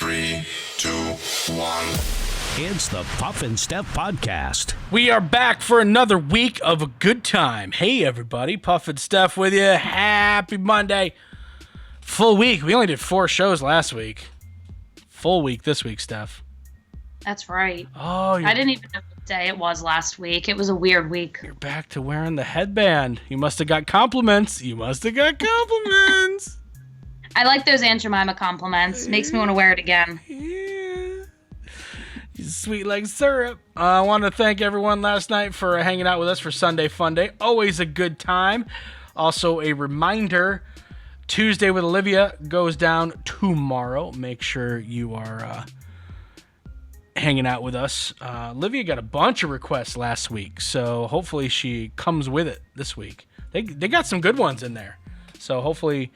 3, 2, 1. It's the Puff and Steph podcast. We are back for another week of a good time. Hey, everybody. Puff and Steph with you. Happy Monday. Full week. We only did 4 shows last week. Full week this week, Steph. That's right. Oh, I didn't even know what day it was last week. It was a weird week. You're back to wearing the headband. You must have got compliments. I like those Aunt Jemima compliments. Makes me want to wear it again. Yeah. Sweet like syrup. I want to thank everyone last night for hanging out with us for Sunday Fun Day. Always a good time. Also, a reminder, Tuesday with Olivia goes down tomorrow. Make sure you are hanging out with us. Olivia got a bunch of requests last week, so hopefully she comes with it this week. They got some good ones in there, so hopefully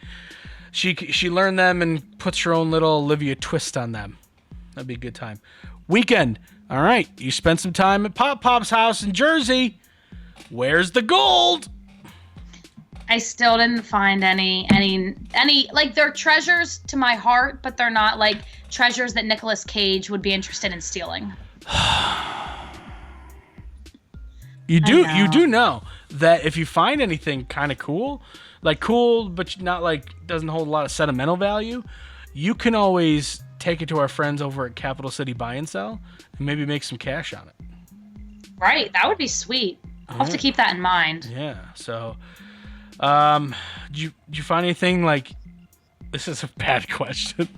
she learned them and puts her own little Olivia twist on them. That'd be a good time. Weekend. All right, you spent some time at Pop Pop's house in Jersey. Where's the gold? I still didn't find any like, they're treasures to my heart, but they're not like treasures that Nicolas Cage would be interested in stealing. You do know that if you find anything kind of cool, like cool but not like doesn't hold a lot of sentimental value, you can always take it to our friends over at Capital City Buy and Sell and maybe make some cash on it. Right, that would be sweet. I'll have to keep that in mind. Yeah, so did you find anything like, this is a bad question.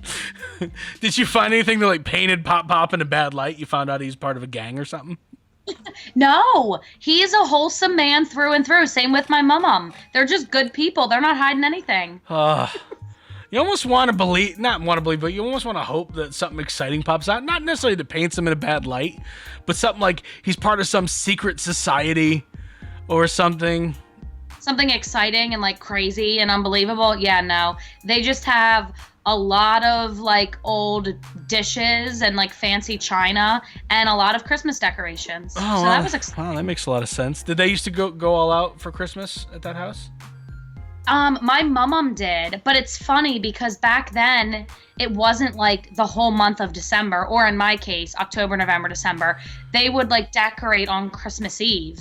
Did you find anything that like painted Pop in a bad light? You found out he's part of a gang or something? No, he is a wholesome man through and through. Same with my mom. They're just good people. They're not hiding anything. You almost want to believe, but you almost want to hope that something exciting pops out. Not necessarily that paints him in a bad light, but something like he's part of some secret society or something. Something exciting and like crazy and unbelievable. Yeah, no. They just have a lot of like old dishes and like fancy china and a lot of Christmas decorations. Oh, so that was exciting. Wow, that makes a lot of sense. Did they used to go all out for Christmas at that house? My mom did, but it's funny because back then it wasn't like the whole month of December, or in my case, October, November, December. They would like decorate on Christmas Eve.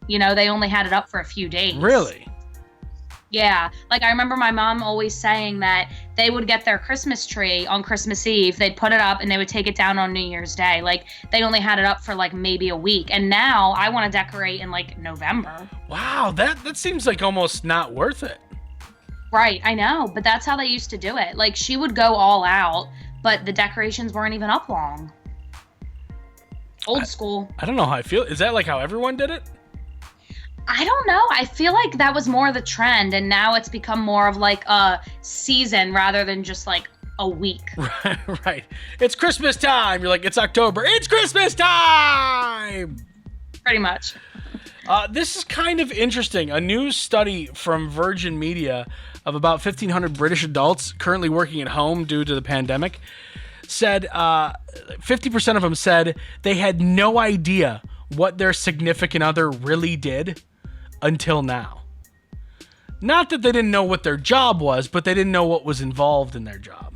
You know, they only had it up for a few days. Really? Yeah. Like I remember my mom always saying that they would get their Christmas tree on Christmas Eve, they'd put it up and they would take it down on New Year's Day. Like they only had it up for like maybe a week. And now I want to decorate in like November. Wow, that seems like almost not worth it. Right, I know, but that's how they used to do it. Like she would go all out, but the decorations weren't even up long. Old school. I don't know how I feel. Is that like how everyone did it? I don't know. I feel like that was more the trend, and now it's become more of like a season rather than just like a week. Right. It's Christmas time. You're like, it's October. It's Christmas time! Pretty much. This is kind of interesting. A new study from Virgin Media of about 1,500 British adults currently working at home due to the pandemic said 50% of them said they had no idea what their significant other really did until now. Not that they didn't know what their job was, but they didn't know what was involved in their job.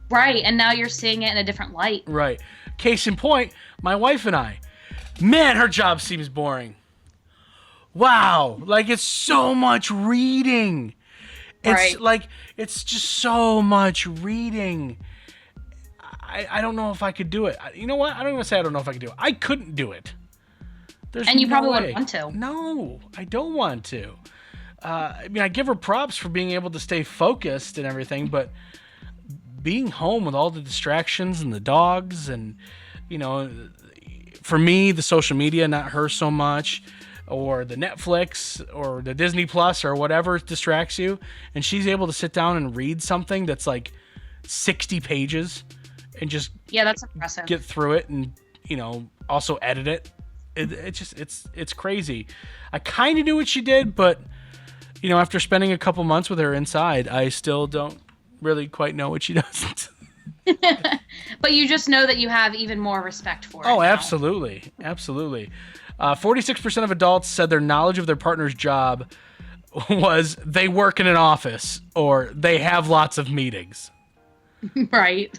Right, and now you're seeing it in a different light. Right. Case in point, my wife and I. Man, her job seems boring. Wow, like it's so much reading. It's right. Like, it's just so much reading. I don't know if I could do it. You know what? I don't even say I don't know if I could do it. I couldn't do it. And you probably wouldn't want to. No, I don't want to. I mean, I give her props for being able to stay focused and everything, but being home with all the distractions and the dogs and, you know, for me, the social media, not her so much, or the Netflix or the Disney Plus or whatever distracts you, and she's able to sit down and read something that's like 60 pages and just that's impressive. Get through it and, you know, also edit it. It's crazy. I kind of knew what she did, but, you know, after spending a couple months with her inside, I still don't really quite know what she does. But you just know that you have even more respect for it. Oh, now. Absolutely. 46% of adults said their knowledge of their partner's job was they work in an office or they have lots of meetings. Right.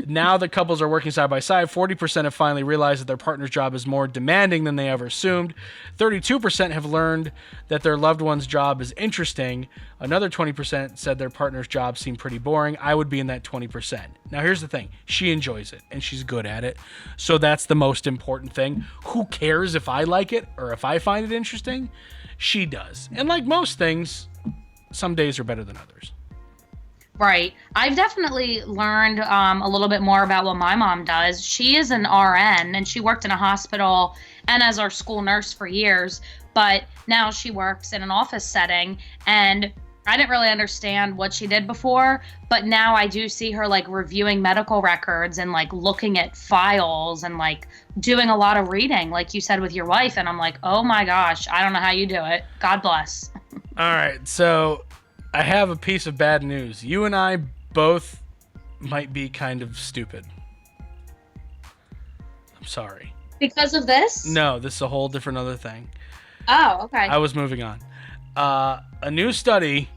Now that couples are working side by side, 40% have finally realized that their partner's job is more demanding than they ever assumed. 32% have learned that their loved one's job is interesting. Another 20% said their partner's job seemed pretty boring. I would be in that 20%. Now, here's the thing. She enjoys it, and she's good at it. So that's the most important thing. Who cares if I like it or if I find it interesting? She does. And like most things, some days are better than others. Right. I've definitely learned a little bit more about what my mom does. She is an RN, and she worked in a hospital and as our school nurse for years, but now she works in an office setting, and I didn't really understand what she did before, but now I do see her like reviewing medical records and like looking at files and like doing a lot of reading, like you said with your wife, and I'm like, oh my gosh, I don't know how you do it. God bless. All right, so I have a piece of bad news. You and I both might be kind of stupid. I'm sorry. Because of this? No, this is a whole different other thing. Oh, okay. I was moving on. A new study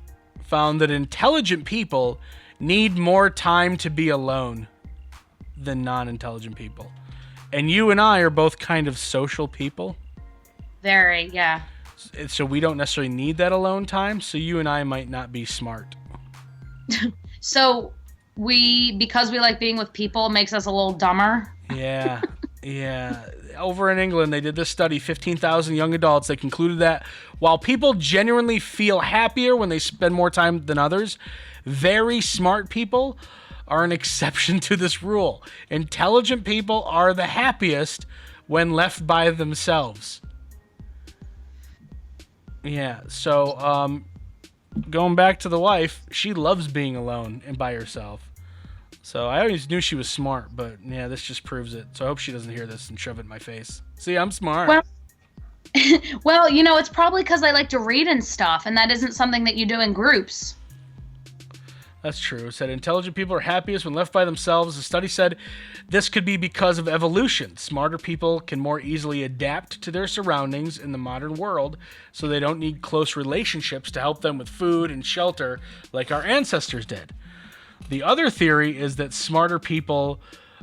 found that intelligent people need more time to be alone than non-intelligent people. And you and I are both kind of social people. Very, yeah. So we don't necessarily need that alone time. So you and I might not be smart. So because we like being with people, makes us a little dumber. Yeah. Yeah. Over in England, they did this study, 15,000 young adults. They concluded that while people genuinely feel happier when they spend more time than others, very smart people are an exception to this rule. Intelligent people are the happiest when left by themselves. Yeah, so going back to the wife, she loves being alone and by herself. So I always knew she was smart, but yeah, this just proves it. So I hope she doesn't hear this and shove it in my face. See, I'm smart. Well, it's probably because I like to read and stuff, and that isn't something that you do in groups. That's true. It said intelligent people are happiest when left by themselves. The study said this could be because of evolution. Smarter people can more easily adapt to their surroundings in the modern world, so they don't need close relationships to help them with food and shelter like our ancestors did. The other theory is that smarter people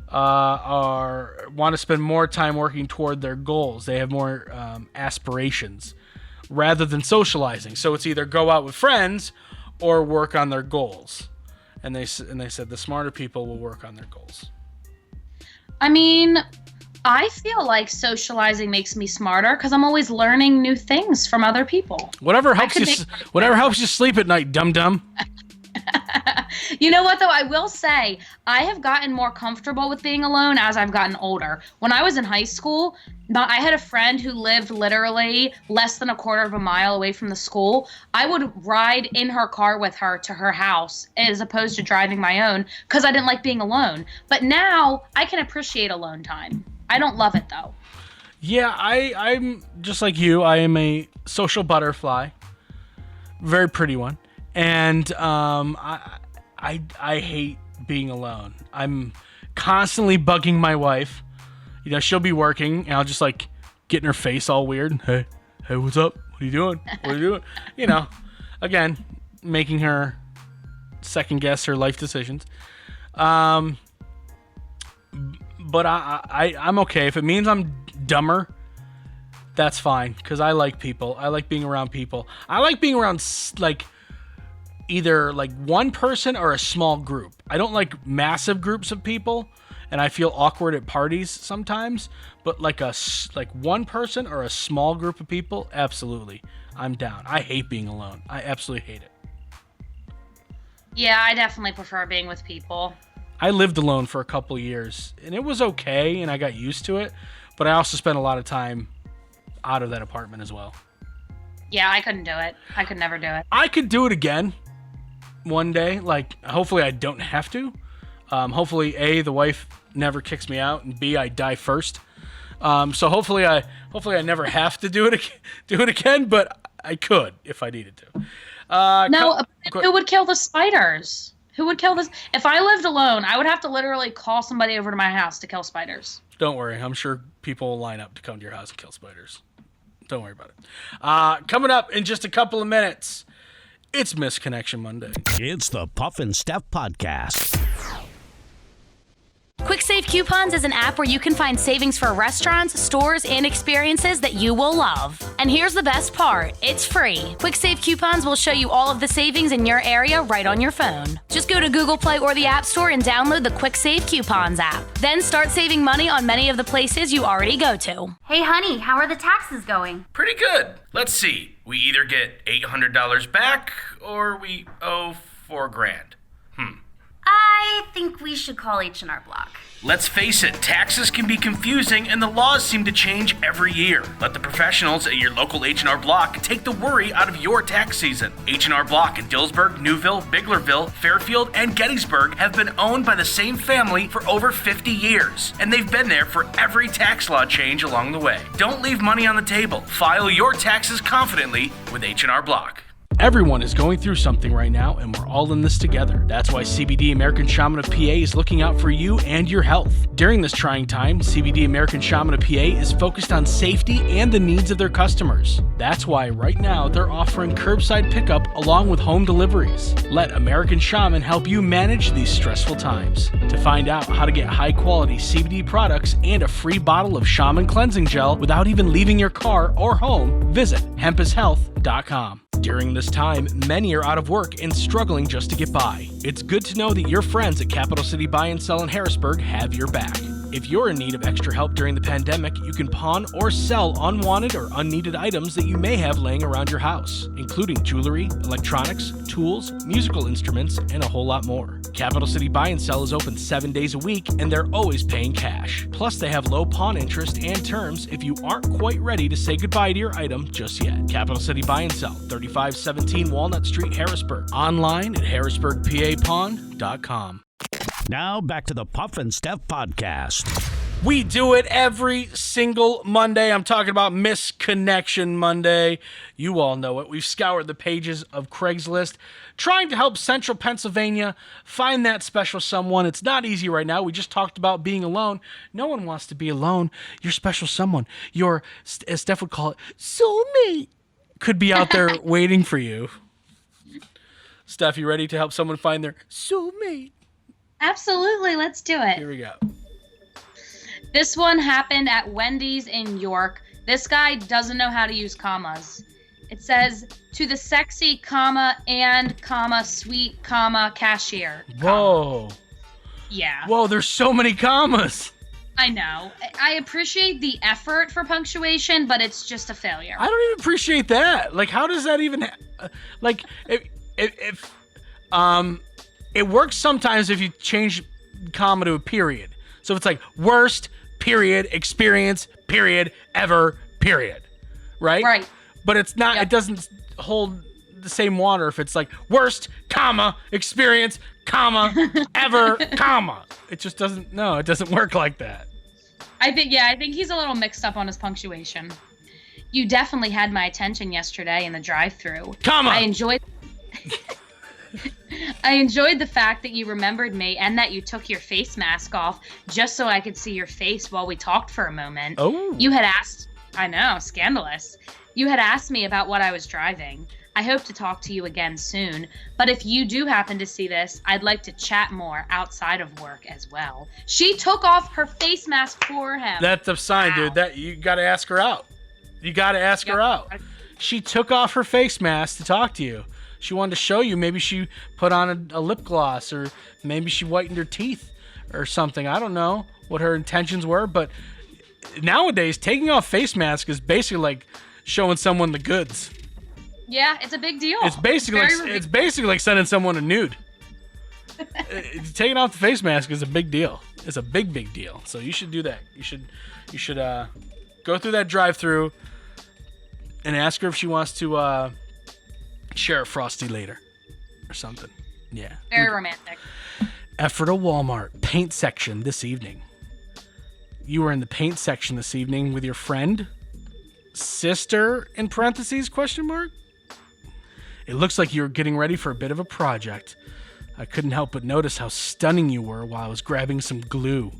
want to spend more time working toward their goals. They have more aspirations rather than socializing. So it's either go out with friends or work on their goals. And they said the smarter people will work on their goals. I mean, I feel like socializing makes me smarter because I'm always learning new things from other people. Whatever helps you sleep at night, dum-dum. You know what, though? I will say I have gotten more comfortable with being alone as I've gotten older. When I was in high school, I had a friend who lived literally less than a quarter of a mile away from the school. I would ride in her car with her to her house as opposed to driving my own because I didn't like being alone. But now I can appreciate alone time. I don't love it, though. Yeah, I'm just like you. I am a social butterfly. Very pretty one. And I hate being alone. I'm constantly bugging my wife. She'll be working, and I'll just like get in her face all weird. Hey, what's up? What are you doing? What are you doing? Again, making her second guess her life decisions. But I'm okay. If it means I'm dumber, that's fine, because I like people. I like being around people. I like being around either like one person or a small group. I don't like massive groups of people, and I feel awkward at parties sometimes, but like one person or a small group of people, absolutely. I'm down. I hate being alone. I absolutely hate it. Yeah, I definitely prefer being with people. I lived alone for a couple years, and it was okay, and I got used to it, but I also spent a lot of time out of that apartment as well. Yeah, I couldn't do it. I could never do it. I could do it again one day. Like, hopefully I don't have to. Hopefully, A, the wife never kicks me out, and B, I die first. So hopefully I never have to do it again, but I could if I needed to. Who would kill the spiders? Who would kill this? If I lived alone, I would have to literally call somebody over to my house to kill spiders. Don't worry. I'm sure people will line up to come to your house and kill spiders. Don't worry about it. Coming up in just a couple of minutes, it's Misconnection Monday. It's the Puff and Steph Podcast. Coupons is an app where you can find savings for restaurants, stores, and experiences that you will love. And here's the best part, it's free. Quick Save Coupons will show you all of the savings in your area right on your phone. Just go to Google Play or the App Store and download the Quick Save Coupons app. Then start saving money on many of the places you already go to. Hey honey, how are the taxes going? Pretty good. Let's see. We either get $800 back or we owe $4,000. I think we should call H&R Block. Let's face it, taxes can be confusing and the laws seem to change every year. Let the professionals at your local H&R Block take the worry out of your tax season. H&R Block in Dillsburg, Newville, Biglerville, Fairfield, and Gettysburg have been owned by the same family for over 50 years, and they've been there for every tax law change along the way. Don't leave money on the table. File your taxes confidently with H&R Block. Everyone is going through something right now, and we're all in this together. That's why CBD American Shaman of PA is looking out for you and your health. During this trying time, CBD American Shaman of PA is focused on safety and the needs of their customers. That's why right now they're offering curbside pickup along with home deliveries. Let American Shaman help you manage these stressful times. To find out how to get high-quality CBD products and a free bottle of Shaman cleansing gel without even leaving your car or home, visit hempashealth.com. During this time, many are out of work and struggling just to get by. It's good to know that your friends at Capital City Buy and Sell in Harrisburg have your back. If you're in need of extra help during the pandemic, you can pawn or sell unwanted or unneeded items that you may have laying around your house, including jewelry, electronics, tools, musical instruments, and a whole lot more. Capital City Buy and Sell is open 7 days a week, and they're always paying cash. Plus, they have low pawn interest and terms if you aren't quite ready to say goodbye to your item just yet. Capital City Buy and Sell, 3517 Walnut Street, Harrisburg. Online at harrisburgpapawn.com. Now back to the Puff and Steph podcast. We do it every single Monday. I'm talking about Misconnection Monday. You all know it. We've scoured the pages of Craigslist, trying to help Central Pennsylvania find that special someone. It's not easy right now. We just talked about being alone. No one wants to be alone. Your special someone, your, as Steph would call it, soulmate, could be out there waiting for you. Steph, you ready to help someone find their soulmate? Absolutely. Let's do it. Here we go. This one happened at Wendy's in York. This guy doesn't know how to use commas. It says, to the sexy, comma, and, comma, sweet, comma, cashier. Whoa. Yeah. Whoa, there's so many commas. I know. I appreciate the effort for punctuation, but it's just a failure. I don't even appreciate that. Like, how does that even... like, if it works sometimes if you change comma to a period. So it's like, worst, period, experience, period, ever, period. Right? Right. But it's not, It doesn't hold the same water if it's like, worst, comma, experience, comma, ever, comma. It just doesn't, it doesn't work like that. I think he's a little mixed up on his punctuation. You definitely had my attention yesterday in the drive-thru. Comma! I enjoyed the fact that you remembered me and that you took your face mask off just so I could see your face while we talked for a moment. Oh. You had asked, I know, scandalous. You had asked me about what I was driving. I hope to talk to you again soon, but if you do happen to see this, I'd like to chat more outside of work as well. She took off her face mask for him. That's a sign, Wow. dude. That you got to ask her out. You got to ask her out. She took off her face mask to talk to you. She wanted to show you. Maybe she put on a lip gloss, or maybe she whitened her teeth or something. I don't know what her intentions were, but nowadays taking off face mask is basically like showing someone the goods. Yeah, it's a big deal. It's basically like sending someone a nude. Taking off the face mask is a big deal. It's a big deal. So you should do that. You should go through that drive-thru and ask her if she wants to share a Frosty later or something. Yeah. Very romantic. Effort at Walmart paint section this evening. You were in the paint section this evening with your friend, sister, in parentheses, question mark? It looks like you were getting ready for a bit of a project. I couldn't help but notice how stunning you were while I was grabbing some glue.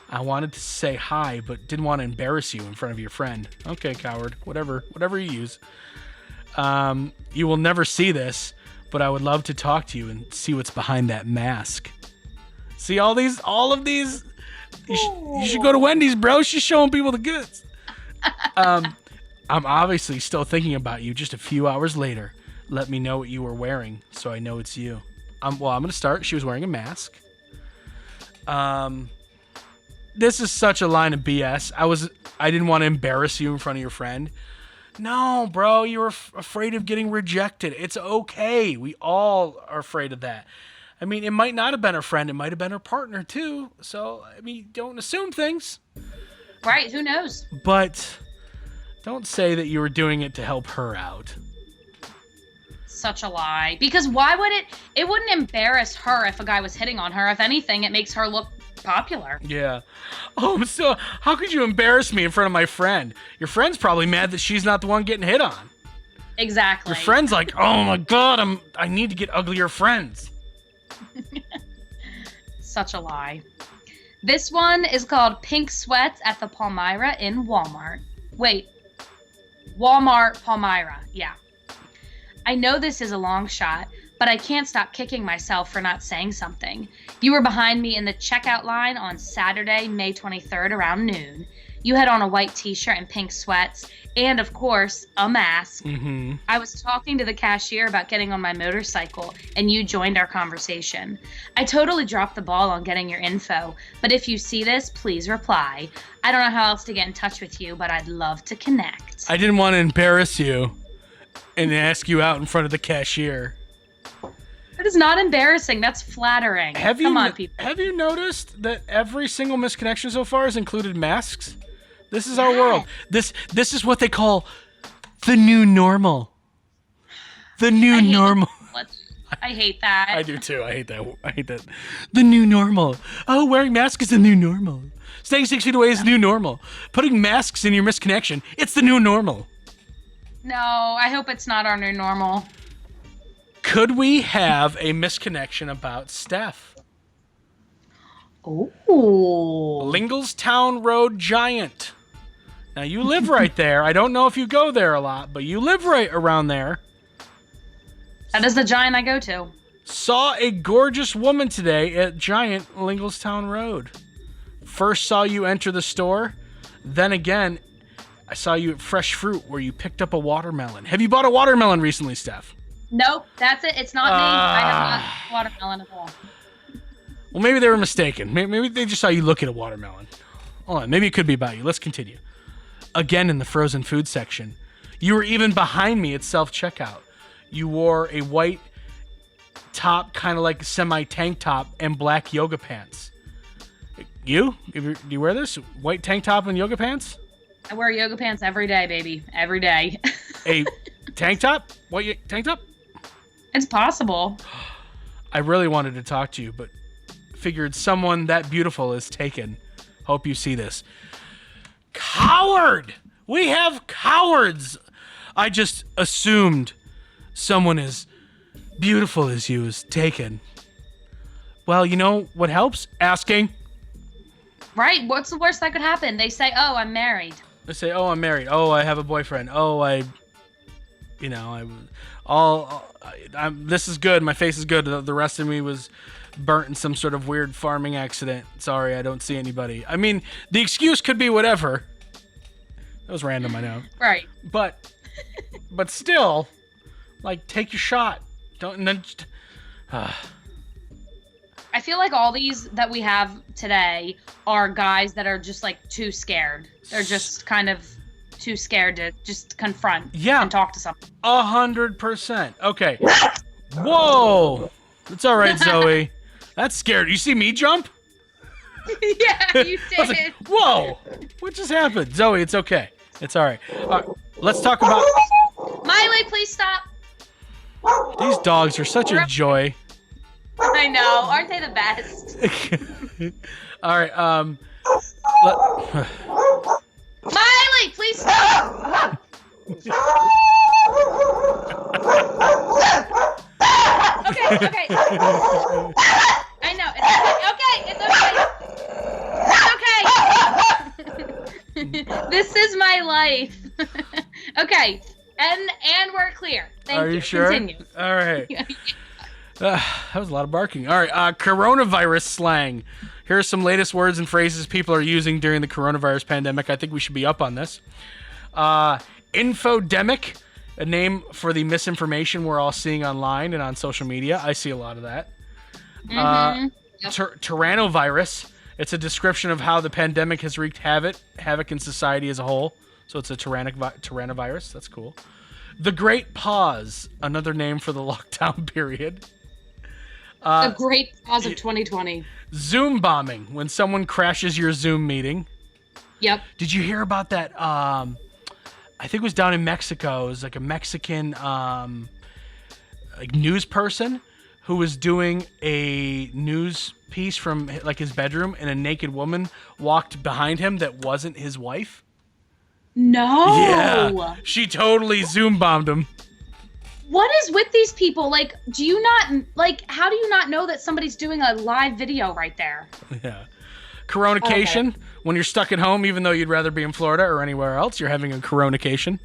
I wanted to say hi, but didn't want to embarrass you in front of your friend. Okay, coward. Whatever you use. You will never see this, but I would love to talk to you and see what's behind that mask. See all of these You should go to Wendy's, bro. She's showing people the goods. I'm obviously still thinking about you just a few hours later. Let me know what you were wearing so I know it's you. I'm going to start. She was wearing a mask. This is such a line of BS. I didn't want to embarrass you in front of your friend. No, bro, you were afraid of getting rejected. It's okay. We all are afraid of that. I mean, it might not have been her friend. It might have been her partner, too. So, I mean, don't assume things. Right, who knows? But don't say that you were doing it to help her out. Such a lie. Because why would it wouldn't embarrass her if a guy was hitting on her. If anything, it makes her look popular. Yeah. Oh, so how could you embarrass me in front of my friend? Your friend's probably mad that she's not the one getting hit on. Exactly. Your friend's like, oh my God, I need to get uglier friends. Such a lie. This one is called Pink Sweats at the Palmyra in Walmart. Wait. Walmart Palmyra. Yeah. I know this is a long shot, but I can't stop kicking myself for not saying something. You were behind me in the checkout line on Saturday, May 23rd around noon. You had on a white t-shirt and pink sweats, and of course, a mask. Mm-hmm. I was talking to the cashier about getting on my motorcycle, and you joined our conversation. I totally dropped the ball on getting your info, but if you see this, please reply. I don't know how else to get in touch with you, but I'd love to connect. I didn't want to embarrass you and ask you out in front of the cashier. That is not embarrassing. That's flattering. Come on, people. Have you noticed that every single misconnection so far has included masks? This is our world. This is what they call the new normal. The new normal. I hate that. I do too. I hate that. The new normal. Oh, wearing masks is the new normal. Staying 6 feet away is the new normal. Putting masks in your misconnection, it's the new normal. No, I hope it's not our new normal. Could we have a misconnection about Steph? Ooh. Lingelstown Road Giant. Now, you live right there. I don't know if you go there a lot, but you live right around there. That is the Giant I go to. Saw a gorgeous woman today at Giant Lingelstown Road. First saw you enter the store. Then again, I saw you at Fresh Fruit where you picked up a watermelon. Have you bought a watermelon recently, Steph? Nope, that's it. It's not me. I have not watermelon at all. Well, maybe they were mistaken. Maybe they just saw you look at a watermelon. Hold on, maybe it could be about you. Let's continue. Again, in the frozen food section, you were even behind me at self-checkout. You wore a white top, kind of like semi-tank top, and black yoga pants. Do you wear this? White tank top and yoga pants? I wear yoga pants every day, baby. Every day. A tank top? White tank top? It's possible. I really wanted to talk to you, but figured someone that beautiful is taken. Hope you see this. Coward! We have cowards! I just assumed someone as beautiful as you is taken. Well, you know what helps? Asking. Right? What's the worst that could happen? They say, oh, I'm married. They say, oh, I'm married. Oh, I have a boyfriend. Oh, this is good. My face is good. The rest of me was burnt in some sort of weird farming accident. Sorry, I don't see anybody. I mean, the excuse could be whatever. That was random, I know. Right. But still, like, take your shot. Don't, and then just, I feel like all these that we have today are guys that are just, like, too scared. They're just kind of too scared to just confront and talk to someone. 100%. Okay. Whoa. It's all right, Zoe. That's scary. You see me jump? Yeah, you I was like, whoa. What just happened? Zoe, it's okay. It's all right. Let's talk about... Miley, please stop. These dogs are such a joy. I know. Aren't they the best? All right. Miley, please stop. Okay. I know. It's okay. This is my life. Okay. And we're clear. Thank you. Are you sure? Continue. All right. That was a lot of barking. All right, coronavirus slang. Here are some latest words and phrases people are using during the coronavirus pandemic. I think we should be up on this. Infodemic, a name for the misinformation we're all seeing online and on social media. I see a lot of that. Tyrannovirus. It's a description of how the pandemic has wreaked havoc in society as a whole. So it's a tyrannovirus. That's cool. The Great Pause, another name for the lockdown period. The Great Pause of 2020. Zoom bombing, when someone crashes your Zoom meeting. Yep. Did you hear about that? I think it was down in Mexico. It was like a Mexican news person who was doing a news piece from like his bedroom, and a naked woman walked behind him that wasn't his wife. No. Yeah, she totally Zoom bombed him. What is with these people? Like, do you not, like, how do you not know that somebody's doing a live video right there? Yeah. Coronication, Okay. when you're stuck at home, even though you'd rather be in Florida or anywhere else, you're having a coronication.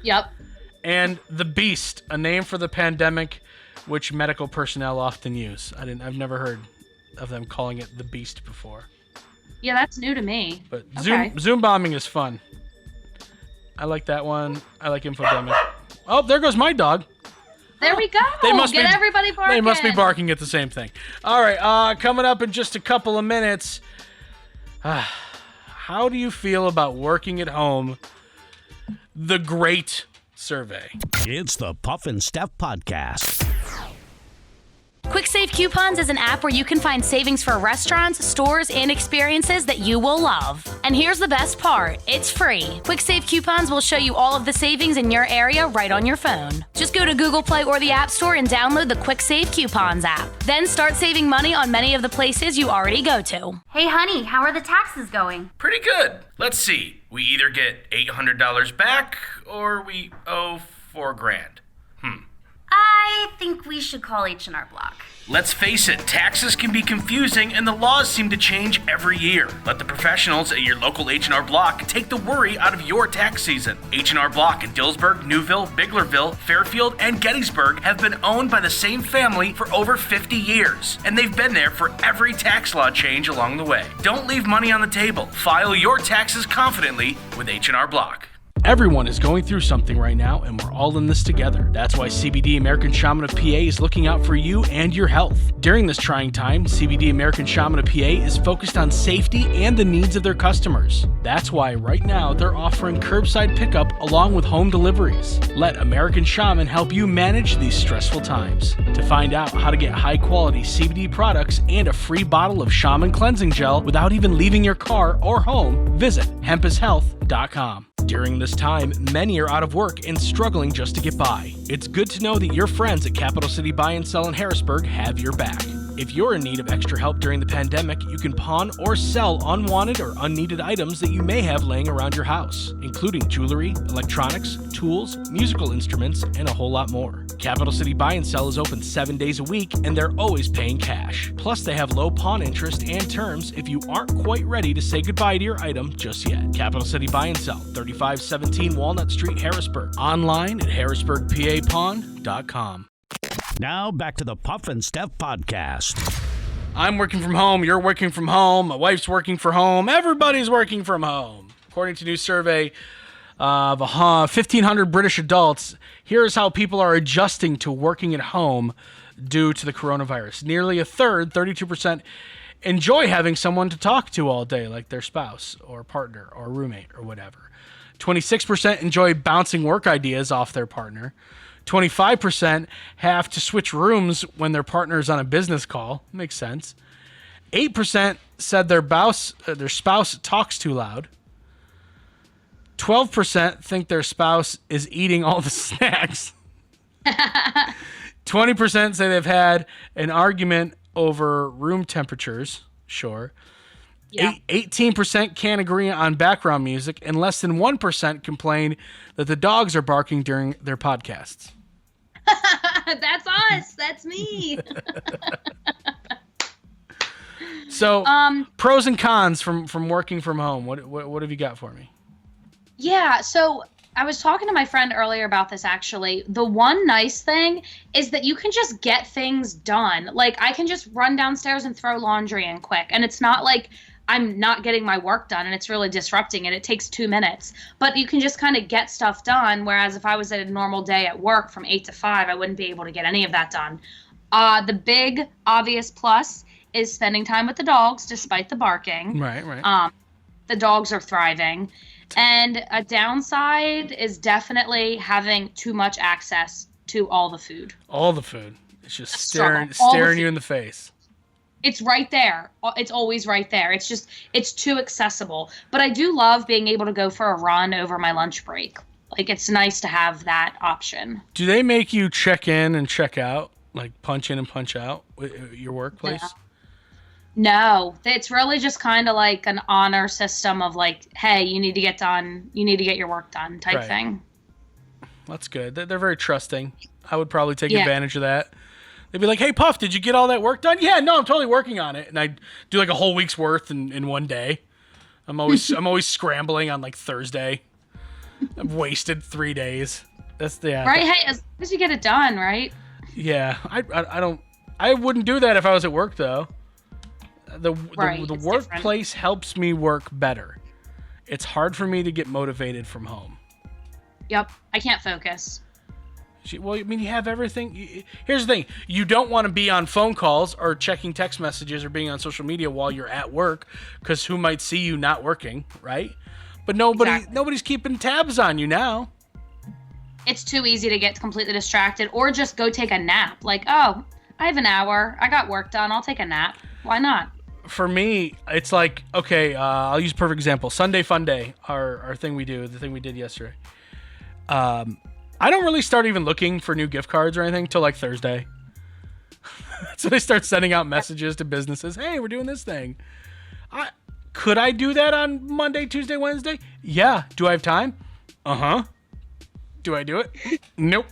Yep. And the Beast, a name for the pandemic, which medical personnel often use. I've never heard of them calling it the Beast before. Yeah, that's new to me. But Okay. Zoom bombing is fun. I like that one. I like infodemic. Oh, there goes my dog. There we go. Get everybody barking. They must be barking at the same thing. All right, coming up in just a couple of minutes. How do you feel about working at home? The Great Survey. It's the Puff and Steph Podcast. Quick Save Coupons is an app where you can find savings for restaurants, stores, and experiences that you will love. And here's the best part, it's free. Quick Save Coupons will show you all of the savings in your area right on your phone. Just go to Google Play or the App Store and download the Quick Save Coupons app. Then start saving money on many of the places you already go to. Hey, honey, how are the taxes going? Pretty good. Let's see. We either get $800 back or we owe $4,000. I think we should call H&R Block. Let's face it, taxes can be confusing and the laws seem to change every year. Let the professionals at your local H&R Block take the worry out of your tax season. H&R Block in Dillsburg, Newville, Biglerville, Fairfield, and Gettysburg have been owned by the same family for over 50 years, and they've been there for every tax law change along the way. Don't leave money on the table. File your taxes confidently with H&R Block. Everyone is going through something right now, and we're all in this together. That's why CBD American Shaman of PA is looking out for you and your health. During this trying time, CBD American Shaman of PA is focused on safety and the needs of their customers. That's why right now they're offering curbside pickup along with home deliveries. Let American Shaman help you manage these stressful times. To find out how to get high-quality CBD products and a free bottle of Shaman cleansing gel without even leaving your car or home, visit hempishealth.com. During this time, many are out of work and struggling just to get by. It's good to know that your friends at Capital City Buy and Sell in Harrisburg have your back. If you're in need of extra help during the pandemic, you can pawn or sell unwanted or unneeded items that you may have laying around your house, including jewelry, electronics, tools, musical instruments, and a whole lot more. Capital City Buy and Sell is open 7 days a week, and they're always paying cash. Plus, they have low pawn interest and terms if you aren't quite ready to say goodbye to your item just yet. Capital City Buy and Sell, 3517 Walnut Street, Harrisburg. Online at harrisburgpapawn.com. Now back to the Puff and Steph Podcast. I'm working from home, you're working from home, my wife's working from home, everybody's working from home. According to a new survey of 1,500 British adults, here's how people are adjusting to working at home due to the coronavirus. Nearly a third, 32%, enjoy having someone to talk to all day, like their spouse or partner or roommate or whatever. 26% enjoy bouncing work ideas off their partner. 25% have to switch rooms when their partner is on a business call. Makes sense. 8% said their spouse talks too loud. 12% think their spouse is eating all the snacks. 20% say they've had an argument over room temperatures. Sure. Yeah. 18% can't agree on background music, and less than 1% complain that the dogs are barking during their podcasts. That's us. That's me. So, pros and cons from working from home. What have you got for me? Yeah. So I was talking to my friend earlier about this, actually. The one nice thing is that you can just get things done. Like, I can just run downstairs and throw laundry in quick. And it's not like I'm not getting my work done and it's really disrupting it. It takes 2 minutes. But you can just kind of get stuff done, whereas if I was at a normal day at work from 8 to 5, I wouldn't be able to get any of that done. The big, obvious plus is spending time with the dogs, despite the barking. Right. The dogs are thriving. And a downside is definitely having too much access to all the food. All the food. It's just Struggle. staring you in the face. It's right there. It's always right there. It's too accessible. But I do love being able to go for a run over my lunch break. Like, it's nice to have that option. Do they make you check in and check out? Like, punch in and punch out at your workplace? Yeah. No, it's really just kind of like an honor system of like, hey, you need to get done, you need to get your work done type thing. That's good. They're very trusting. I would probably take advantage of that. They'd be like, hey, Puff, did you get all that work done? Yeah, no, I'm totally working on it. And I do like a whole week's worth in one day. I'm always scrambling on like Thursday. I've wasted 3 days. That's right. Hey, as long as you get it done, right? Yeah, I wouldn't do that if I was at work though. The workplace helps me work better. It's hard for me to get motivated from home. Yep, I can't focus. Well, I mean, you have everything. Here's the thing. You don't want to be on phone calls or checking text messages or being on social media while you're at work, because who might see you not working, right? But nobody's keeping tabs on you now. It's too easy to get completely distracted or just go take a nap. Like, oh, I have an hour. I got work done. I'll take a nap. Why not? For me, it's like, okay, I'll use a perfect example. Sunday Fun Day, our thing we do, the thing we did yesterday. I don't really start even looking for new gift cards or anything till like Thursday. So they start sending out messages to businesses. Hey, we're doing this thing. Could I do that on Monday, Tuesday, Wednesday? Yeah. Do I have time? Uh-huh. Do I do it? Nope.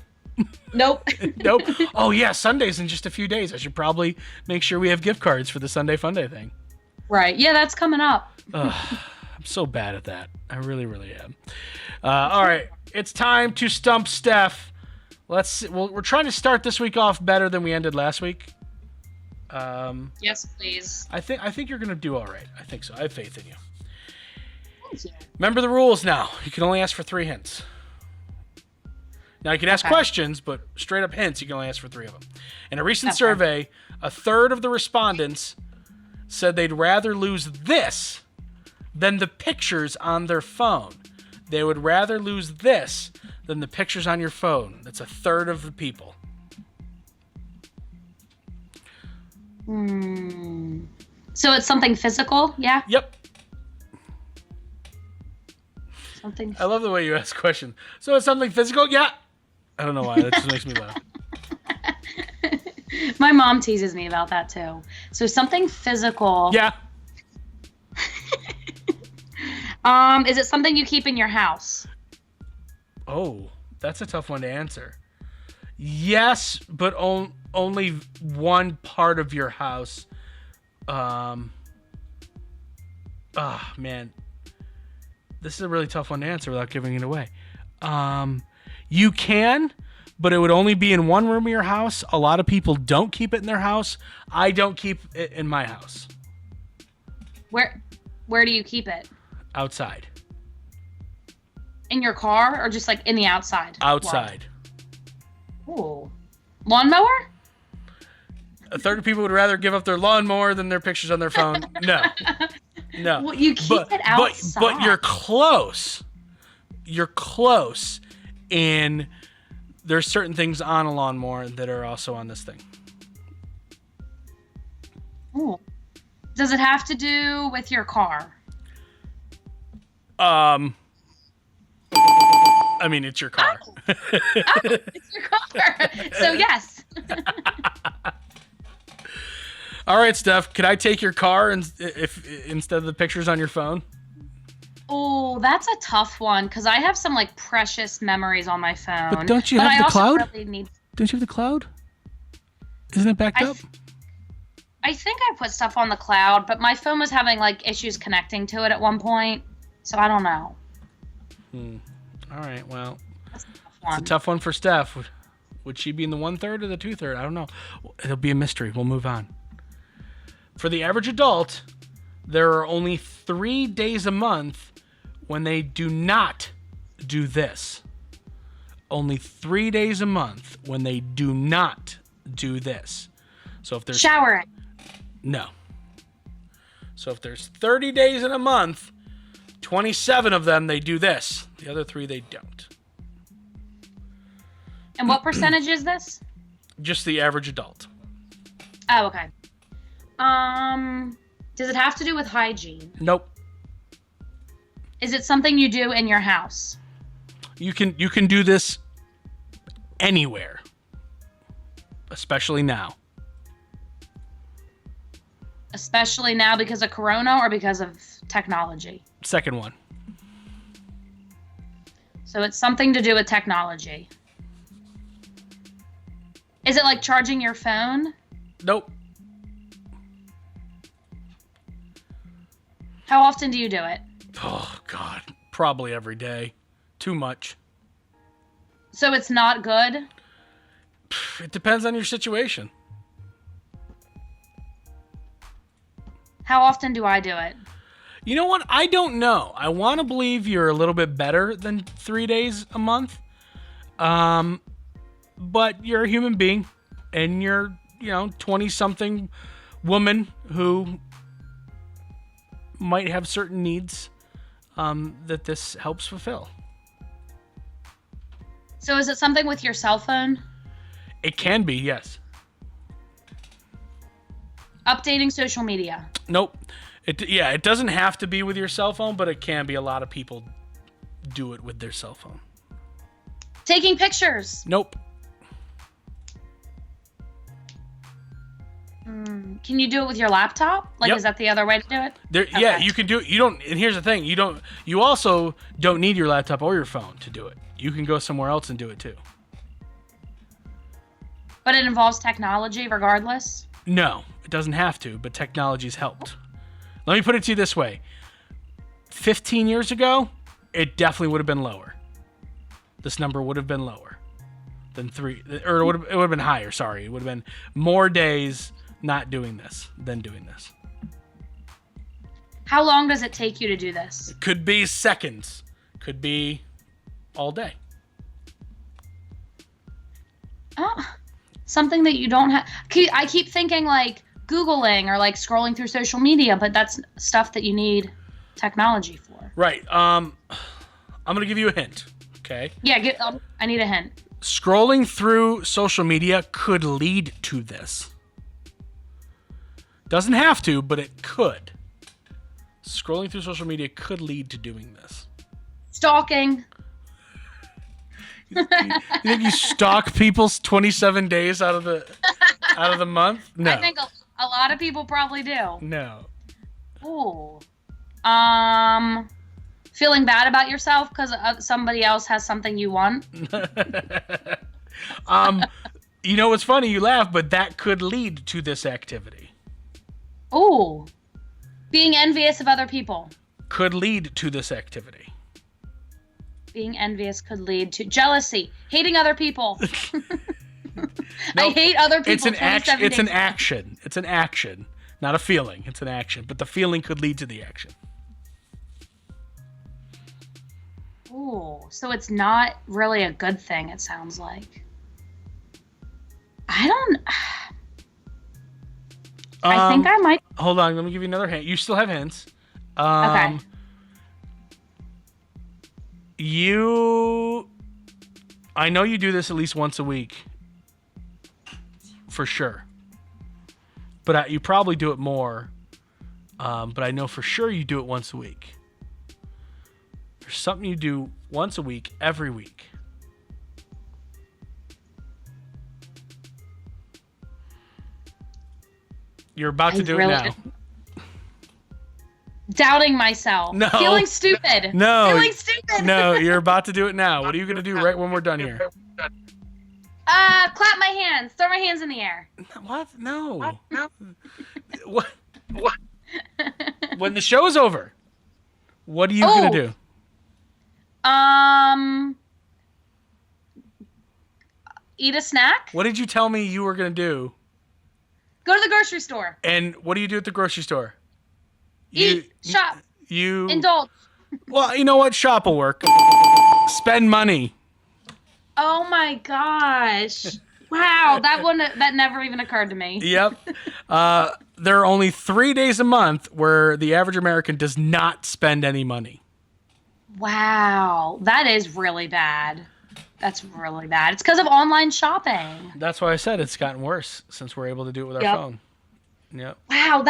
Nope. Nope. Oh, yeah, Sunday's in just a few days. I should probably make sure we have gift cards for the Sunday Fun Day thing. Right. Yeah, that's coming up. I'm so bad at that. I really, really am. All right. It's time to stump Steph. We're trying to start this week off better than we ended last week. Yes, please. I think you're going to do all right. I think so. I have faith in you. Thank you. Remember the rules now. You can only ask for 3 hints. Now, you can ask questions, but straight up hints, you can only ask for 3 of them. In a recent survey, a third of the respondents said they'd rather lose this than the pictures on their phone. They would rather lose this than the pictures on your phone. That's a third of the people. So it's something physical, yeah? Yep. Something. I love the way you ask questions. So it's something physical? Yeah. I don't know why. That just makes me laugh. My mom teases me about that too. So something physical. Yeah. Is it something you keep in your house? Oh, that's a tough one to answer. Yes, but only one part of your house. Man. This is a really tough one to answer without giving it away. You can, but it would only be in one room of your house. A lot of people don't keep it in their house. I don't keep it in my house. Where do you keep it? Outside. In your car or just like in the outside? Outside. Ooh. Lawnmower? A third of people would rather give up their lawnmower than their pictures on their phone. No. Well, you keep it outside. But you're close. You're close. And there's certain things on a lawnmower that are also on this thing. Ooh. Does it have to do with your car? I mean, it's your car. Oh, it's your car. So yes. All right, Steph. Could I take your car instead of the pictures on your phone? Oh, that's a tough one because I have some like precious memories on my phone. But don't you have the cloud? Really Don't you have the cloud? Isn't it backed up? I think I put stuff on the cloud, but my phone was having like issues connecting to it at one point, so I don't know. All right. Well, That's a tough it's one. a tough one for Steph. Would she be in the 1/3 or the 2/3? I don't know. It'll be a mystery. We'll move on. For the average adult, there are only 3 days a month when they do not do this. Only 3 days a month when they do not do this. So if there's Showering. no. So if there's 30 days in a month, 27 of them they do this. The other 3 they don't. And what percentage is this? Just the average adult. Oh, okay. Does it have to do with hygiene? Nope. Is it something you do in your house? You can do this anywhere. Especially now. Especially now because of Corona or because of technology? Second one. So it's something to do with technology. Is it like charging your phone? Nope. How often do you do it? Oh, God. Probably every day. Too much. So it's not good? It depends on your situation. How often do I do it? You know what? I don't know. I want to believe you're a little bit better than 3 days a month. But you're a human being. And you're, 20-something woman who might have certain needs that this helps fulfill. So is it something with your cell phone? It can be, yes. Updating social media? Nope. It doesn't have to be with your cell phone, but it can be. A lot of people do it with their cell phone. Taking pictures? Nope. Can you do it with your laptop? Like, Yep. Is that the other way to do it? Yeah, Okay. you can do it. You don't. And here's the thing: you also don't need your laptop or your phone to do it. You can go somewhere else and do it too. But it involves technology regardless? No, it doesn't have to, but technology's helped. Let me put it to you this way: 15 years ago, it definitely would have been lower. This number would have been lower than 3, or it would have been higher. Sorry, it would have been more days not doing this than doing this. How long does it take you to do this? Could be seconds, could be all day. Oh, something that you don't have. I keep thinking like Googling or like scrolling through social media, but that's stuff that you need technology for. Right. I'm gonna give you a hint. Okay. Yeah, I need a hint. Scrolling through social media could lead to this. Doesn't have to, but it could. Scrolling through social media could lead to doing this. Stalking. You think you stalk people's 27 days out of the month? No. I think a lot of people probably do. No. Ooh. Feeling bad about yourself because somebody else has something you want. You know what's funny? You laugh, but that could lead to this activity. Ooh. Being envious of other people. Could lead to this activity. Being envious could lead to jealousy. Hating other people. I Nope. hate other people. It's an action. 27 It's an days. action. It's an action, not a feeling. It's an action, but the feeling could lead to the action. Ooh. So it's not really a good thing, it sounds like. I don't... I think I might... Hold on, let me give you another hint. You still have hints. Okay. I know you do this at least once a week. For sure. But you probably do it more. But I know for sure you do it once a week. There's something you do once a week, every week. You're about to do it now. Doubting myself. No. Feeling stupid. No. Feeling stupid. No, you're about to do it now. What are you going to do right when we're done here? Clap my hands. Throw my hands in the air. What? No. What? When the show's over, what are you going to do? Eat a snack. What did you tell me you were going to do? Go to the grocery store. And what do you do at the grocery store? Eat. Shop. You Indulge. Well, you know what? Shop will work. Spend money. Oh my gosh. Wow, that never even occurred to me. Yep. There are only 3 days a month where the average American does not spend any money. Wow, that is really bad. That's really bad. It's because of online shopping. That's why I said it's gotten worse since we're able to do it with our phone. Yep. Wow,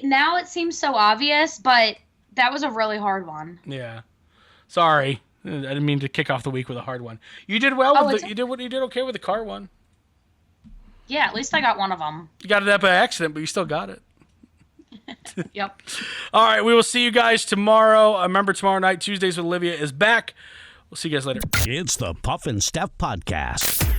now it seems so obvious, but that was a really hard one. Yeah. Sorry. I didn't mean to kick off the week with a hard one. You did well. You did okay with the car one. Yeah, at least I got one of them. You got it up by accident, but you still got it. Yep. All right, we will see you guys tomorrow. Remember, tomorrow night, Tuesdays with Olivia is back. We'll see you guys later. It's the Puff and Steph Podcast.